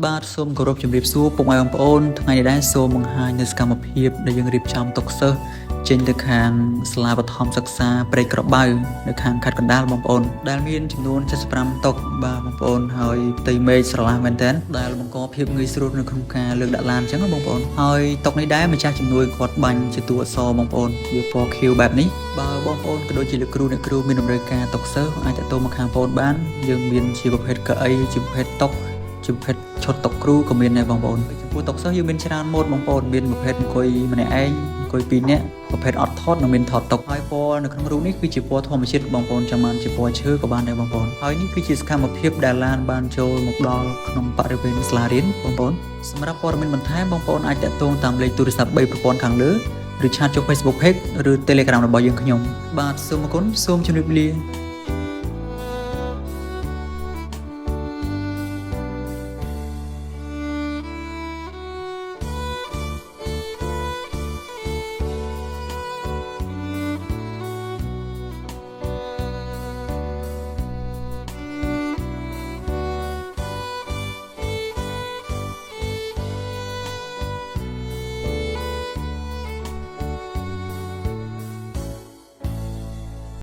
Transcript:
បាទសូមគោរពជំរាបសួរពុកម៉ែបងប្អូនថ្ងៃនេះដែរសូមបង្ហាញនូវសកម្មភាពដែលយើងរៀបចំតុសិស្សចេញទៅខាងសាលាបឋមសិក្សាព្រែកក្របៅនៅខាងខេត្តកណ្ដាលបងប្អូនដែលមានចំនួន75តុបាទបងប្អូនហើយផ្ទៃមេឃស្រឡះមែនទែនដែលបង្កភាពងាយស្រួលនៅក្នុងការលើកដាក់ឡានអញ្ចឹងបងប្អូនហើយតុនេះដែរម្ចាស់ជំនួយគាត់បាញ់ជាតួអក្សរបងប្អូនវាពណ៌ខៀវបែបនេះបើបងប្អូនក៏ដូចជាលោកគ្រូអ្នកគ្រូមានតម្រូវការតុសិស្សអាចទៅមកខាងបងប្អូនបានយើងមានជាប្រភេទកៅអីជាប្រភេទតុជាប្រភេទឈុតតុគ្រូក៏មានដែរបងប្អូនចំពោះតុសិស្សយើងមានច្រើនម៉ូដបងប្អូនមានប្រភេទអង្គុយម្នាក់ឯងអង្គុយ2នាក់ប្រភេទអត់ថតនិងមានថតតុហើយពណ៌នៅក្នុងរូបនេះគឺជាពណ៌ធម្មជាតិបងប្អូនចាំបានជាពណ៌ឈើក៏បានដែរបងប្អូនហើយនេះគឺជាសកម្មភាពដែលឡានបានចូលមកដល់ក្នុងបរិវេណសាលារៀនបងប្អូនសម្រាប់ព័ត៌មានបន្ថែមបងប្អូនអាចតាក់ទងតាមលេខទូរស័ព្ទ3ប្រព័ន្ធខាងលើឬឆាតចូល Facebook Page ឬ Telegram របស់យើងខ្ញុំបាទសូមអរគុណសូមជម្រាបលា